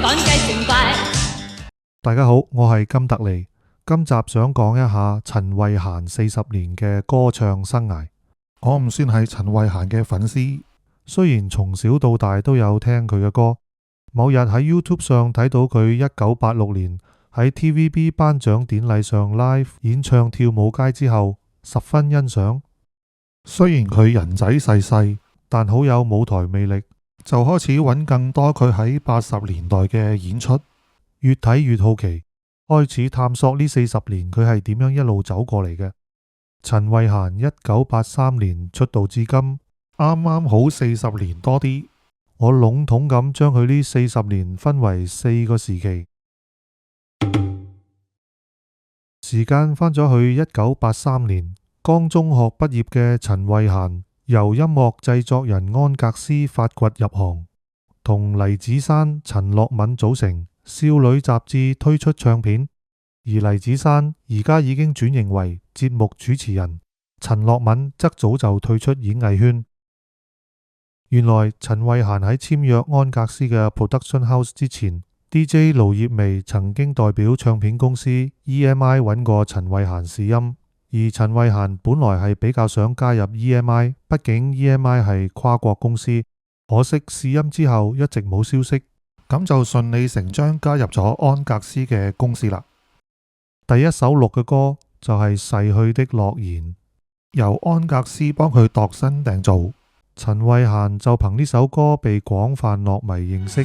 趕計成敗。大家好，我係金特利。今集想講一下陳慧嫻40年嘅歌唱生涯。我唔算係陳慧嫻嘅粉絲，雖然從小到大都有聽佢嘅歌。某日喺 YouTube 上睇到佢1986年喺 TVB 頒獎典禮上 live 演唱跳舞街之後，十分欣賞。雖然佢人仔細細，但好有舞台魅力，就開始揾更多佢喺80年代嘅演出。越睇越好奇，開始探索呢40年佢係點樣一路走過嚟嘅。陳慧嫻1983年出道至今，啱啱好40年多啲。我籠統咁將佢呢40年分為4個時期。時間返咗去1983年，剛中學畢業嘅陳慧嫻由音樂製作人安格斯發掘入行，同黎芷珊、陳樂敏組成少女雜誌推出唱片，而黎芷珊而家已經轉型為節目主持人，陳樂敏則早就退出演藝圈。原來陳慧嫻喺簽約安格斯嘅 Production House 之前， DJ 盧業瑂曾經代表唱片公司 EMI 揾過陳慧嫻試音，而陳慧嫻本來係比較想加入 EMI， 畢竟 EMI 係跨國公司，可惜試音之後一直冇消息，咁就順理成章加入咗安格斯嘅公司啦。第一首錄嘅歌就係逝去的諾言，由安格斯幫佢度身訂造，陳慧嫻就憑呢首歌被廣泛樂迷認識。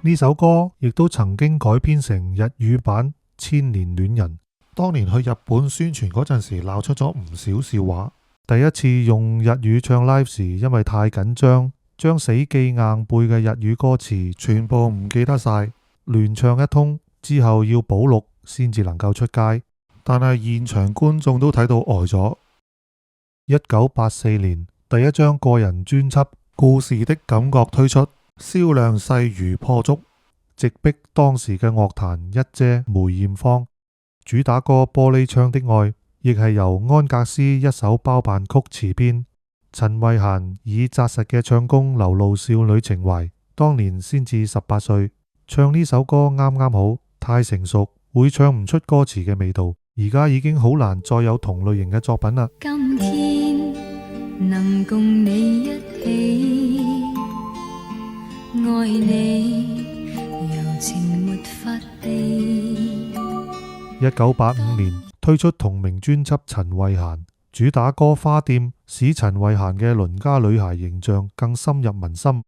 呢首歌亦都曾經改編成日語版《千年戀人》，當年去日本宣傳嗰陣時鬧出咗唔少笑話。第一次用日語唱 live 時，因為太緊張，將死記硬背嘅日語歌詞全部唔記得晒，亂唱一通之後要補錄先至能夠出街。但係現場觀眾都睇到呆咗。1984年第一張個人專輯《故事的感覺》推出，銷量勢如破竹，直逼當時嘅樂壇一姐梅艷芳。主打歌《玻璃窗的愛》亦係由安格斯一手包辦曲詞編，陳慧嫻以紮實嘅唱功流露少女情懷。當年先至18歲，唱呢首歌啱啱好，太成熟會唱唔出歌詞嘅味道。而家已經好難再有同類型嘅作品啦。今天能共你一起，愛你柔情沒法避。1985年推出同名專輯《陳慧嫻》，主打歌《花店》使陳慧嫻嘅鄰家女孩形象更深入民心。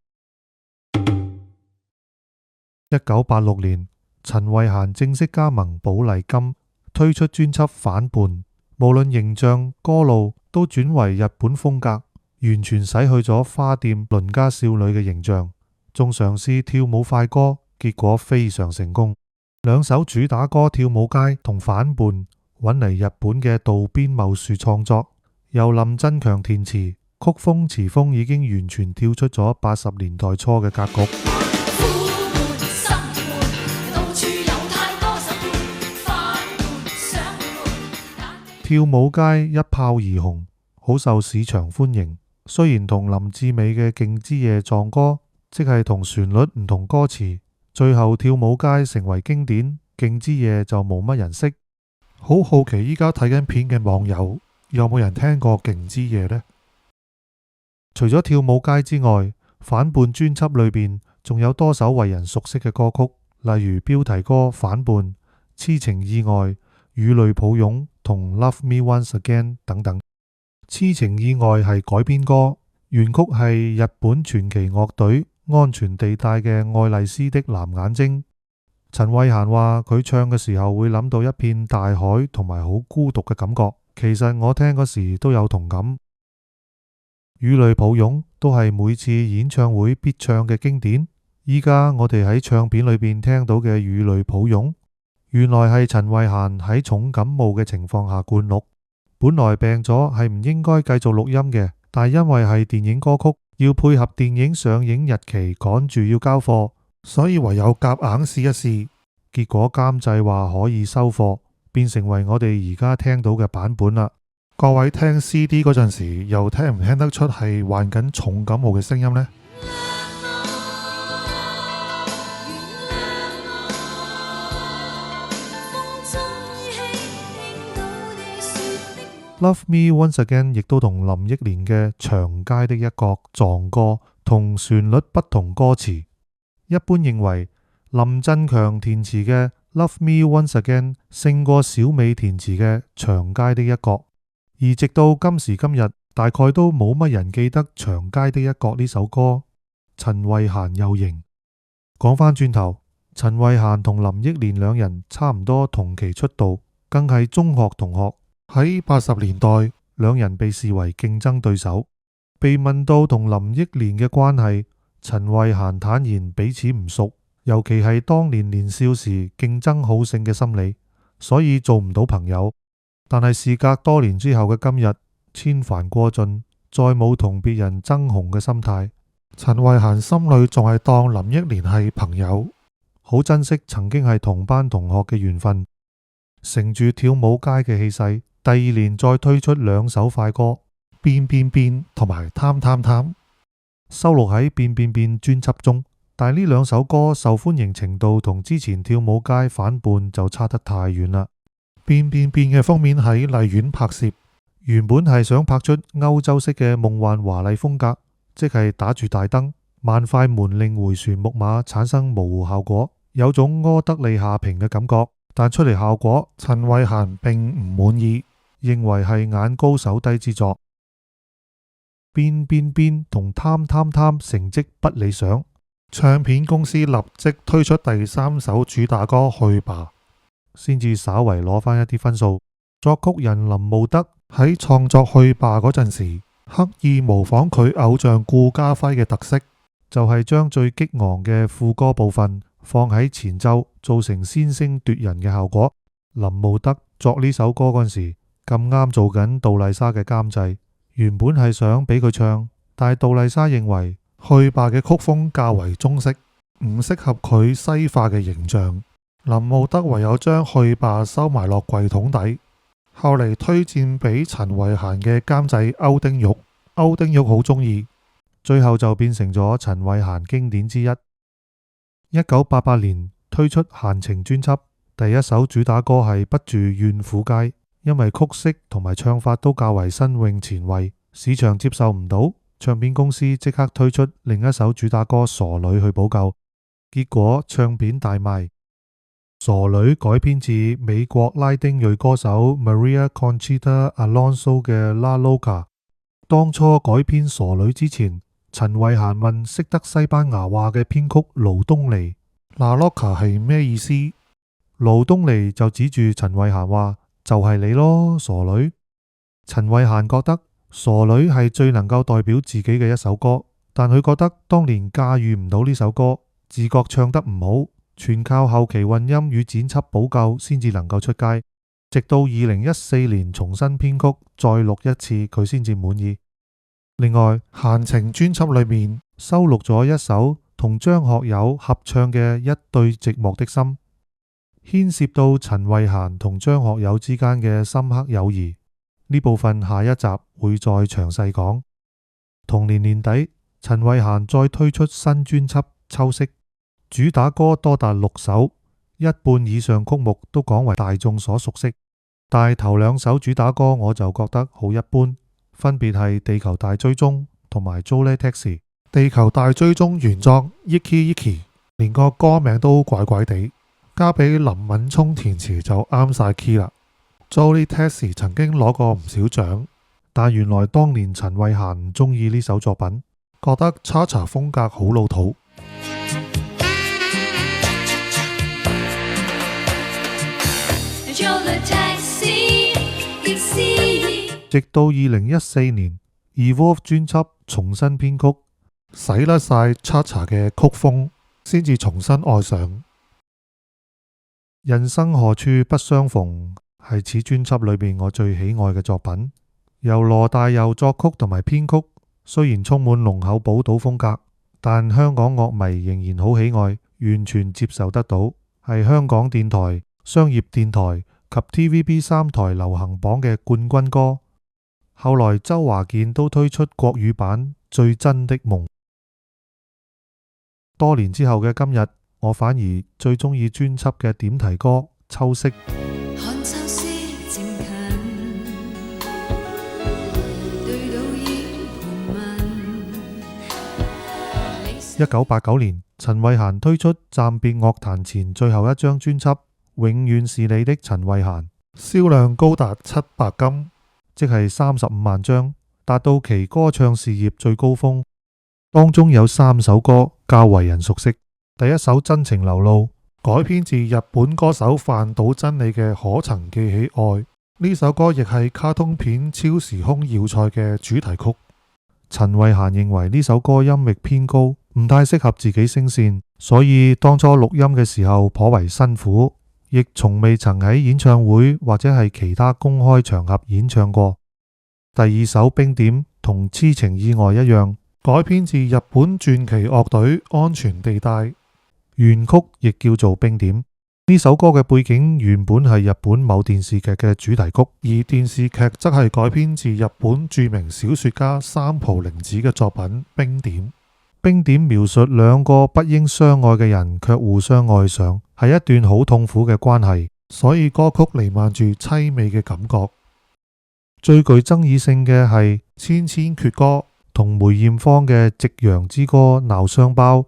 1986年，陳慧嫻正式加盟寶麗金，推出專輯《反叛》，無論形象、歌路都轉為日本風格，完全洗去咗花店鄰家少女嘅形象，仲嘗試跳舞快歌，結果非常成功。兩首主打歌《跳舞街》同《反叛》揾嚟日本嘅渡邊茂樹創作，由林振強填詞，曲風詞風已經完全跳出咗80年代初嘅格局。跳舞街一炮而紅，好受市場歡迎。雖然同林志美嘅《勁之夜》撞歌，即係同旋律唔同歌詞，最後跳舞街成為經典，勁之夜就冇乜人識。好好奇依家睇緊片嘅網友有冇人聽過勁之夜呢？除咗跳舞街之外，反叛專輯裏邊仲有多首為人熟悉嘅歌曲，例如標題歌《反叛》、痴情意外、與淚抱擁同 Love Me Once Again 等等。痴情意外係改編歌，原曲係日本傳奇樂隊安全地帶嘅愛麗絲的藍眼睛。陳慧嫻話佢唱嘅時候會諗到一片大海同埋好孤獨嘅感覺，其實我聽嗰時都有同感。與淚抱擁都係每次演唱會必唱嘅經典，依家我哋喺唱片裏邊聽到嘅與淚抱擁，原來係陳慧嫻喺重感冒嘅情況下灌錄。本來病咗係唔應該繼續錄音嘅，但因為係電影歌曲，要配合電影上映日期，趕住要交貨，所以唯有夾硬試一試。結果監製話可以收貨，變成為我哋而家聽到嘅版本啦。各位聽 CD 嗰陣時，又聽唔聽得出係患緊重感冒嘅聲音呢？Love Me Once Again 亦都同林憶蓮嘅《長街的一角》撞歌，同旋律不同歌詞。一般認為林振強填詞嘅《Love Me Once Again》勝過小美填詞嘅《長街的一角》，而直到今時今日，大概都冇乜人記得《長街的一角》呢首歌。陳慧嫻又型。講返轉頭，陳慧嫻同林憶蓮兩人差唔多同期出道，更係中學同學。喺80年代，兩人被視為競爭對手。被問到同林憶蓮嘅關係，陳慧嫻坦言彼此唔熟，尤其係當年年少時競爭好勝嘅心理，所以做唔到朋友。但係事隔多年之後嘅今日，千帆過盡，再冇同別人爭紅嘅心態。陳慧嫻心裏仲係當林憶蓮係朋友，好珍惜曾經係同班同學嘅緣分。乘住跳舞街嘅氣勢，第二年再推出兩首快歌《變變變》同埋《貪貪貪》，收錄喺《變變變》專輯中。但係呢兩首歌受歡迎程度同之前跳舞街反叛就差得太遠啦。《變變變》嘅封面喺荔園拍攝，原本係想拍出歐洲式嘅夢幻華麗風格，即係打住大燈，萬塊門令迴旋木馬產生模糊效果，有種柯德莉夏萍嘅感覺。但出嚟效果，陳慧嫻並唔滿意，認為係眼高手低之作。變變變同貪貪貪成績不理想，唱片公司立即推出第三首主打歌去吧，先至稍為攞返一啲分數。作曲人林慕德喺創作去吧嗰陣時，刻意模仿佢偶像顧嘉輝嘅特色，就係將最激昂嘅副歌部分放喺前奏，造成先聲奪人嘅效果。林慕德作呢首歌嗰陣時，咁啱做緊杜麗莎嘅監製，原本係想俾佢唱，但係杜麗莎認為去吧嘅曲風較為中式，唔適合佢西化嘅形象。林慕德唯有將去吧收埋落櫃桶底，後嚟推薦俾陳慧嫻嘅監製歐丁玉，歐丁玉好中意，最後就變成咗陳慧嫻經典之一。1988年推出閒情專輯，第一首主打歌係不住怨婦街，因為曲式同埋唱法都較為新穎前衛，市場接受唔到，唱片公司即刻推出另一首主打歌傻女去補救，結果唱片大賣。傻女改編自美國拉丁裔歌手 Maria Conchita Alonso 嘅 La Loca。 當初改編傻女之前，陳慧嫻問識得西班牙話嘅編曲盧東尼 La Loca 係咩意思，盧東尼就指住陳慧嫻話就係你咯傻女。陳慧嫻覺得傻女係最能夠代表自己嘅一首歌，但佢覺得當年駕馭唔到呢首歌，自覺唱得唔好，全靠後期混音與剪輯補救先至能夠出街，直到2014年重新編曲再錄一次佢先至滿意。另外，閒情專輯裏面收錄咗一首同張學友合唱嘅《一對寂寞的心》，牽涉到陳慧嫻同張學友之間嘅深刻友誼。呢部分下一集會再詳細講。同年年底，陳慧嫻再推出新專輯《秋色》，主打歌多達6首，一半以上曲目都廣為大眾所熟悉，但係頭兩首主打歌我就覺得好一般，分別係《地球大追蹤》同埋《Jolie Taxi》。《地球大追蹤》原作 Iki Iki， 連個歌名都怪怪地，交俾林敏聰填詞就啱晒 key 啦。《Jolie Taxi》曾經攞過唔少獎，但原來當年陳慧嫻唔中意呢首作品，覺得 Cha-Cha 風格好老土。直到2014年 Evolve 專輯重新編曲，洗甩晒 Cha-Cha 嘅曲風，先至重新愛上。人生何處不相逢係此專輯裏邊我最喜愛嘅作品，由羅大佑作曲同埋編曲，雖然充滿濃厚寶島風格，但香港樂迷仍然好喜愛，完全接受得到，係香港電台、商業電台及 TVB 3台流行榜嘅冠軍歌。後來周華健都推出國語版《最真的夢》。多年之後嘅今日，我反而最中意專輯嘅點題歌《秋色》。看秋色正近，對導演盤問。1989年，陳慧嫻推出暫別樂壇前最後一張專輯《永遠是你的陳慧嫻》，銷量高達700金，即係35萬張，達到其歌唱事業最高峰。當中有3首歌較為人熟悉。第一首《真情流露》改編自日本歌手飯島真理嘅《可曾記起愛》，呢首歌亦係卡通片《超時空要塞》嘅主題曲。陳慧嫻認為呢首歌音域偏高，唔太適合自己聲線，所以當初錄音嘅時候頗為辛苦，亦從未曾喺演唱會或者係其他公開場合演唱過。第二首《冰點》同《痴情意外》一樣，改編自日本傳奇樂隊安全地帶，原曲亦叫做《冰點》。呢首歌嘅背景原本係日本某電視劇嘅主題曲，而電視劇則係改編自日本著名小說家三浦玲子嘅作品《冰點》。《冰點》描述兩個不應相愛嘅人卻互相愛上，係一段好痛苦嘅關係，所以歌曲彌漫住淒美嘅感覺。最具爭議性嘅係千千闕歌同梅艷芳嘅《夕陽之歌》鬧雙胞，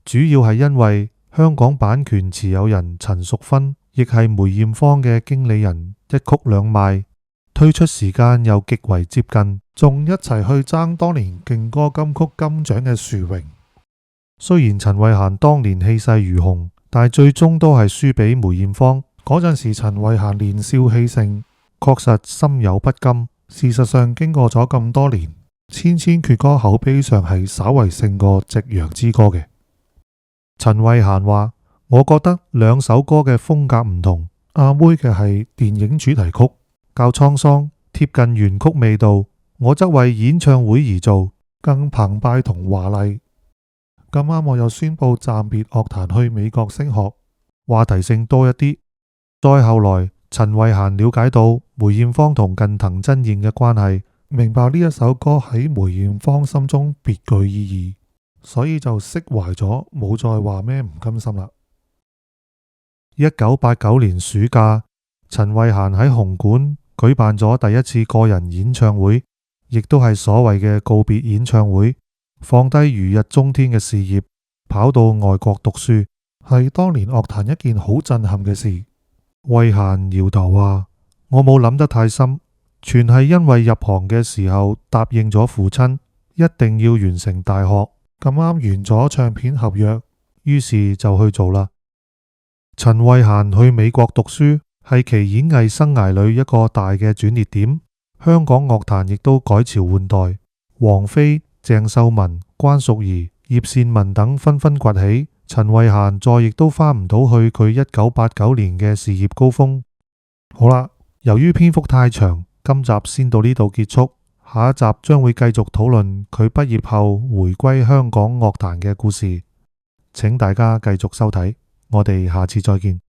主要係因為香港版權持有人陳淑芬亦係梅艷芳嘅經理人，一曲兩賣，推出時間又極為接近，仲一齊去爭當年勁歌金曲金獎嘅殊榮。雖然陳慧嫻當年氣勢如虹，但最終都係輸俾梅艷芳。嗰陣時陳慧嫻年少氣盛，確實心有不甘。事實上經過咗咁多年，千千闕歌口碑上係稍為勝過夕陽之歌嘅。陳慧嫻話：我覺得兩首歌嘅風格唔同，阿妹嘅係電影主題曲，較滄桑，貼近原曲味道；我則為演唱會而做，更澎湃同華麗。咁啱我又宣布暫別樂壇去美國升學，話題性多一啲。再後來，陳慧嫻了解到梅艷芳同近藤真彥嘅關係，明白呢一首歌喺梅艷芳心中別具意義，所以就釋懷咗，冇再話咩唔甘心啦。1989年暑假，陳慧嫻喺紅館舉辦咗第一次個人演唱會，亦都係所謂嘅告別演唱會，放低如日中天嘅事業，跑到外國讀書，係當年樂壇一件好震撼嘅事。慧嫻搖頭話：我冇諗得太深，全係因為入行嘅時候答應咗父親，一定要完成大學，咁啱完咗唱片合約，於是就去做啦。陳慧嫻去美國讀書係其演藝生涯裏一個大嘅轉捩點，香港樂壇亦都改朝換代，王菲、鄭秀文、關淑怡、葉倩文等紛紛崛起，陳慧嫻再亦都翻唔到去佢1989年嘅事業高峰。好啦，由於篇幅太長，今集先到呢度結束，下一集將會繼續討論佢畢業後回歸香港樂壇嘅故事，請大家繼續收睇，我哋下次再見。